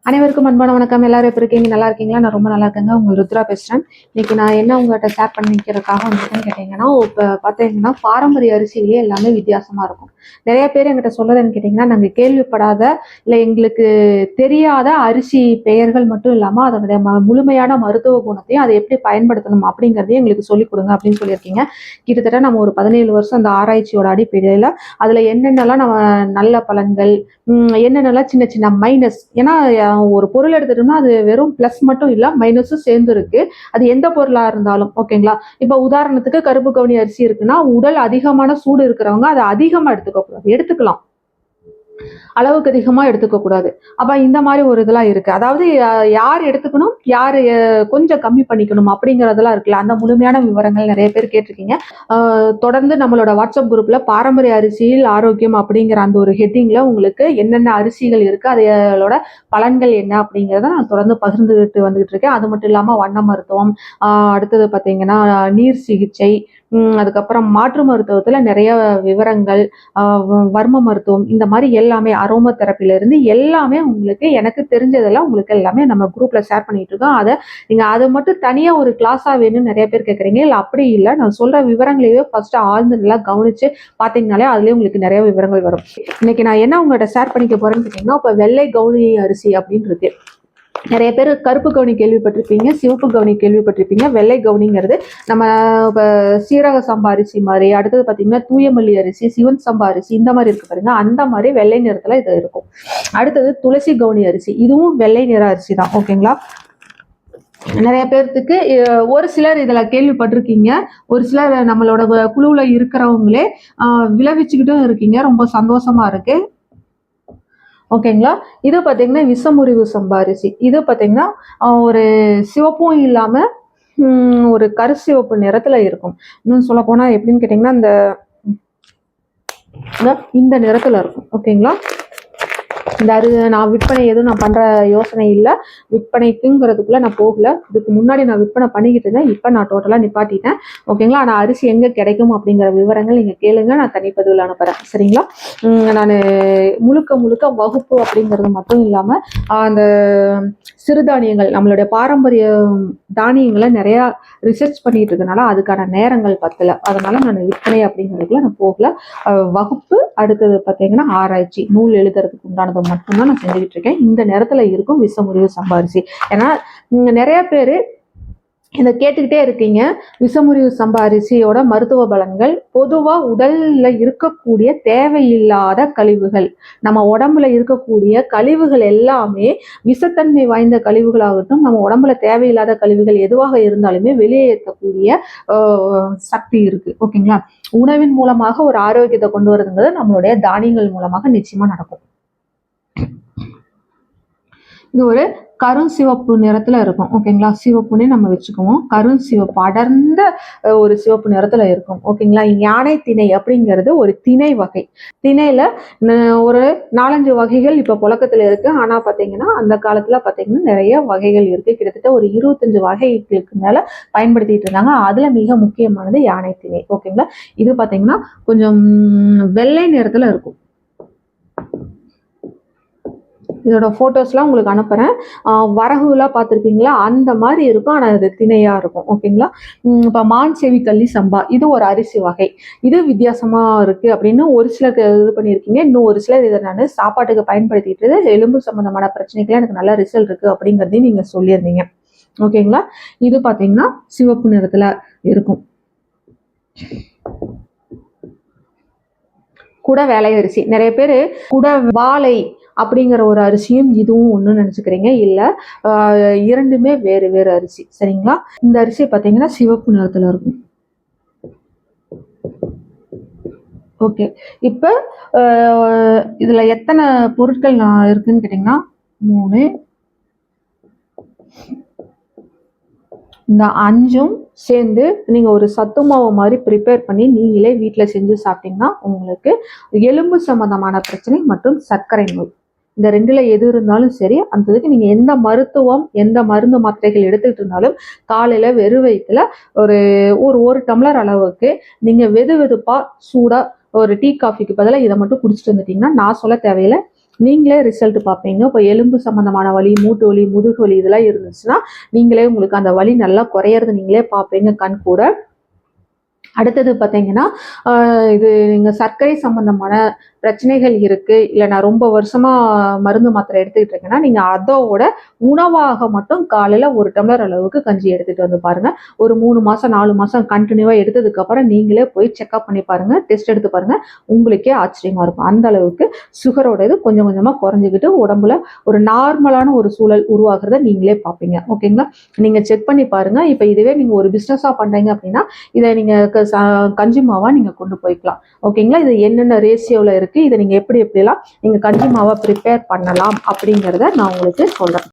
அனைவருக்கும் அன்பான வணக்கம். எல்லாரும் எப்படி இருக்கீங்க? நல்லா இருக்கீங்களா? நான் ரொம்ப நல்லா இருக்கேங்க. உங்க ருத்ரா பேசுறேன். இன்னைக்கு நான் என்ன உங்கள்கிட்ட ஷேர் பண்ணிக்கிறதுக்காக வந்துருக்கேன்னு கேட்டீங்கன்னா, இப்போ பார்த்தீங்கன்னா பாரம்பரிய அரிசியிலேயே எல்லாமே வித்தியாசமா இருக்கும். நிறைய பேர் என்கிட்ட சொல்லதுன்னு கேட்டிங்கன்னா, நாங்கள் கேள்விப்படாத இல்லை எங்களுக்கு தெரியாத அரிசி பெயர்கள் மட்டும் இல்லாமல் அதனுடைய முழுமையான மருத்துவ குணத்தையும் அதை எப்படி பயன்படுத்தணும் அப்படிங்கிறதையும் எங்களுக்கு சொல்லிக் கொடுங்க அப்படின்னு சொல்லியிருக்கீங்க. கிட்டத்தட்ட நம்ம ஒரு 17 வருஷம் அந்த ஆராய்ச்சியோட அடிப்படையில் அதில் என்னென்னலாம் நம்ம நல்ல பலன்கள், என்னென்னலாம் சின்ன சின்ன மைனஸ், ஏன்னா ஒரு பொருள் எடுத்துட்டோம்னா அது வெறும் பிளஸ் மட்டும் இல்ல மைனஸும் சேர்ந்து இருக்கு. அது எந்த பொருளா இருந்தாலும் ஓகேங்களா. இப்ப உதாரணத்துக்கு கருப்பு கவுனி அரிசி இருக்குன்னா உடல் அதிகமான சூடு இருக்கிறவங்க அதை அதிகமா எடுத்துக்க கூடாது, எடுத்துக்கலாம், அளவுக்கு அதிகமா எடுத்துக்க கூடாது. அப்ப இந்த மாதிரி ஒரு இதெல்லாம் இருக்கு. அதாவது யார் எடுத்துக்கணும், யாரு கொஞ்சம் கம்மி பண்ணிக்கணும் அப்படிங்கறதெல்லாம் இருக்குல்ல. அந்த முழுமையான விவரங்கள் நிறைய பேர் கேட்டிருக்கீங்க. தொடர்ந்து நம்மளோட வாட்ஸ்அப் குரூப்ல பாரம்பரிய அரிசியில் ஆரோக்கியம் அப்படிங்கிற அந்த ஒரு ஹெட்டிங்ல உங்களுக்கு என்னென்ன அரிசிகள் இருக்கு, அதோட பலன்கள் என்ன அப்படிங்கிறத நான் தொடர்ந்து பகிர்ந்துகிட்டு வந்துகிட்டு இருக்கேன். அது மட்டும் இல்லாம வண்ண மருத்துவம், அடுத்தது பாத்தீங்கன்னா நீர் சிகிச்சை, அதுக்கப்புறம் மாற்று மருத்துவத்துல நிறைய விவரங்கள், வர்ம மருத்துவம், இந்த மாதிரி எல்லாமே அரோமா தெரப்பில இருந்து எல்லாமே உங்களுக்கு எனக்கு தெரிஞ்சதெல்லாம் உங்களுக்கு எல்லாமே நம்ம குரூப்ல ஷேர் பண்ணிட்டு இருக்கோம். அதை நீங்க அதை மட்டும் தனியா ஒரு கிளாஸா வேணும்னு நிறைய பேர் கேட்குறீங்க. இல்லை அப்படி இல்லை, நான் சொல்ற விவரங்களையே ஃபர்ஸ்ட் ஆழ்ந்து நல்லா கவனிச்சு பார்த்தீங்கனாலே அதுலேயே உங்களுக்கு நிறைய விவரங்கள் வரும். இன்னைக்கு நான் என்ன உங்கள்கிட்ட ஷேர் பண்ணிக்க போறேன்னு கேட்டீங்கன்னா, இப்போ வெள்ளை கவுனி அரிசி அப்படின்னு இருக்கு. நிறைய பேர் கருப்பு கவுனி கேள்விப்பட்டிருப்பீங்க, சிவப்பு கவுனி கேள்விப்பட்டிருப்பீங்க. வெள்ளை கவுனிங்கிறது நம்ம இப்போ சீரக சம்பா அரிசி மாதிரி, அடுத்தது பார்த்தீங்கன்னா தூயமல்லி அரிசி, சிவன் சம்பா அரிசி, இந்த மாதிரி இருக்கு பாருங்க, அந்த மாதிரி வெள்ளை நிறத்துல இது இருக்கும். அடுத்தது துளசி கவுனி அரிசி, இதுவும் வெள்ளை நிற அரிசி தான் ஓகேங்களா. நிறைய பேர்த்துக்கு ஒரு சிலர் இதுல கேள்விப்பட்டிருக்கீங்க, ஒரு சிலர் நம்மளோட குழுவுல இருக்கிறவங்களே விளைவிச்சுக்கிட்டும் இருக்கீங்க. ரொம்ப சந்தோஷமா இருக்கு ஓகேங்களா. இது பார்த்தீங்கன்னா விஷமுறிவு சம்பா அரிசி. இது பார்த்தீங்கன்னா ஒரு சிவப்பும் இல்லாம ஒரு கருசிவப்பு நிறத்துல இருக்கும். இன்னும் சொல்ல போனா எப்படின்னு கேட்டீங்கன்னா இந்த நிறத்துல இருக்கும் ஓகேங்களா. இந்த நான் விற்பனை எதுவும் நான் பண்ற யோசனை இல்லை, விற்பனைக்குங்கிறதுக்குள்ள நான் போகல. இதுக்கு முன்னாடி நான் விற்பனை பண்ணிக்கிட்டு இருந்தேன், இப்போ நான் டோட்டலா நிப்பாட்டிட்டேன் ஓகேங்களா. ஆனால் அரிசி எங்க கிடைக்கும் அப்படிங்கிற விவரங்கள் நீங்க கேளுங்க, நான் தனிப்பதிவில் அனுப்புறேன் சரிங்களா. நான் முழுக்க முழுக்க வகுப்பு அப்படிங்கிறது மட்டும் இல்லாம அந்த சிறுதானியங்கள், நம்மளுடைய பாரம்பரிய தானியங்களை நிறைய ரிசர்ச் பண்ணிட்டு இருக்கனால அதுக்கான நேரங்கள் பத்தல, அதனால நான் விற்பனை அப்படிங்கிறதுக்குள்ள நான் போகல. வகுப்பு, அடுத்தது பார்த்தீங்கன்னா ஆராய்ச்சி, நூல் எழுதுறதுக்கு உண்டானது மட்டும்தான் நான் செஞ்சுக்கிட்டு இருக்கேன். இந்த நேரத்துல இருக்கும் விஷமுறிவு சம்பா அரிசி. ஏன்னா நிறைய பேரு இதை கேட்டுக்கிட்டே இருக்கீங்க. விஷமுறிவு சம்பா அரிசியோட மருத்துவ பலன்கள், பொதுவா உடல்ல இருக்கக்கூடிய தேவையில்லாத கழிவுகள், நம்ம உடம்புல இருக்கக்கூடிய கழிவுகள் எல்லாமே விஷத்தன்மை வாய்ந்த கழிவுகளாகட்டும், நம்ம உடம்புல தேவையில்லாத கழிவுகள் எதுவாக இருந்தாலுமே வெளியேற்றக்கூடிய சக்தி இருக்கு ஓகேங்களா. உணவின் மூலமாக ஒரு ஆரோக்கியத்தை கொண்டு வருதுங்கிறது நம்மளுடைய தானியங்கள் மூலமாக நிச்சயமா நடக்கும். இது ஒரு கருஞ்சிவப்பு நிறத்துல இருக்கும் ஓகேங்களா. சிவப்புன்னே நம்ம வச்சுக்குவோம். கருஞ்சிவப்பு அடர்ந்த ஒரு சிவப்பு நிறத்துல இருக்கும் ஓகேங்களா. யானை திணை அப்படிங்கிறது ஒரு திணை வகை. திணையில ஒரு 4-5 வகைகள் இப்ப புழக்கத்துல இருக்கு. ஆனா பாத்தீங்கன்னா அந்த காலத்துல பாத்தீங்கன்னா நிறைய வகைகள் இருக்கு. கிட்டத்தட்ட ஒரு 25 வகைகளுக்கு மேல பயன்படுத்திட்டு இருந்தாங்க. அதுல மிக முக்கியமானது யானை திணை ஓகேங்களா. இது பாத்தீங்கன்னா கொஞ்சம் வெள்ளை நிறத்துல இருக்கும். இதோட போட்டோஸ்லாம் உங்களுக்கு அனுப்புறேன். வரகுலாம் பார்த்துருப்பீங்களா, அந்த மாதிரி இருக்கும். ஆனால் அது திணையா இருக்கும் ஓகேங்களா. இப்போ மான் செவி கள்ளி சம்பா, இது ஒரு அரிசி வகை. இது வித்தியாசமா இருக்கு அப்படின்னு ஒரு சிலர் இது பண்ணியிருக்கீங்க. இன்னும் ஒரு சிலர் இதை நான் சாப்பாட்டுக்கு பயன்படுத்திட்டு எலும்பு சம்பந்தமான பிரச்சனைக்குலாம் எனக்கு நல்ல ரிசல்ட் இருக்கு அப்படிங்கிறதையும் நீங்க சொல்லியிருந்தீங்க ஓகேங்களா. இது பார்த்தீங்கன்னா சிவப்பு நிறத்துல இருக்கும். குட வேலை அரிசி, நிறைய பேர் குட வாழை அப்படிங்கிற ஒரு அரிசியும் இதுவும் ஒன்று நினச்சிக்கிறீங்க. இல்லை, இரண்டுமே வேறு வேறு அரிசி சரிங்களா. இந்த அரிசி பார்த்தீங்கன்னா சிவப்பு நிறத்தில் இருக்கும் ஓகே. இப்போ இதில் எத்தனை பொருட்கள் இருக்குன்னு கேட்டிங்கன்னா 3, இந்த 5ம் சேர்ந்து நீங்க ஒரு சத்து மாவு மாதிரி ப்ரிப்பேர் பண்ணி நீங்களே வீட்டில் செஞ்சு சாப்பிட்டீங்கன்னா உங்களுக்கு எலும்பு சம்பந்தமான பிரச்சனை மற்றும் சர்க்கரை நோய், இந்த 2ல எது இருந்தாலும் சரி, அந்த இதுக்கு நீங்க எந்த மருத்துவம் எந்த மருந்து மாத்திரைகள் எடுத்துக்கிட்டு இருந்தாலும் காலையில வெறும் வயிற்றுல ஒரு டம்ளர் அளவுக்கு நீங்க வெது வெதுப்பா சூடா ஒரு டீ காஃபிக்கு பதிலாக இதை மட்டும் குடிச்சிட்டு வந்துட்டீங்கன்னா நான் சொல்ல தேவையில்லை, நீங்களே ரிசல்ட் பார்ப்பீங்க. இப்போ எலும்பு சம்மந்தமான வலி, மூட்டு வலி, முதுகு வலி இதெல்லாம் இருந்துச்சுன்னா நீங்களே உங்களுக்கு அந்த வலி நல்லா குறையிறது நீங்களே பார்ப்பீங்க கண் கூட. அடுத்தது பார்த்தீங்கன்னா, இது நீங்க சர்க்கரை சம்மந்தமான பிரச்சனைகள் இருக்கு, இல்ல நான் ரொம்ப வருஷமா மருந்து மாத்திரை எடுத்துக்கிட்டு இருக்கேன்னா, நீங்க அதோட உணவாக மட்டும் காலையில 1 டம்ளர் அளவுக்கு கஞ்சி எடுத்துட்டு வந்து பாருங்க. ஒரு 3 மாசம், 4 மாசம் கன்டினியூவா எடுத்ததுக்கப்புறம் நீங்களே போய் செக்கப் பண்ணி பாருங்க. டெஸ்ட் எடுத்து பாருங்க. உங்களுக்கே ஆச்சரியமா இருக்கும். அந்த அளவுக்கு சுகரோட இது கொஞ்சம் கொஞ்சமா குறைஞ்சுக்கிட்டு உடம்புல ஒரு நார்மலான ஒரு சூழல் உருவாகுறத நீங்களே பார்ப்பீங்க. ஓகேங்களா? நீங்க செக் பண்ணி பாருங்க. இப்ப இதுவே நீங்க ஒரு பிசினஸா பண்றீங்க அப்படின்னா, இத நீங்க கஞ்சி மாவா நீங்க கொண்டு போய்க்கலாம். ஓகேங்களா? இது என்னென்ன ரேஷியோல இருக்கு, இதை நீங்க எப்படி எப்படிலாம் நீங்க கஞ்சி மாவா ப்ரிப்பேர் பண்ணலாம் அப்படிங்கிறத நான் உங்களுக்கு சொல்றேன்.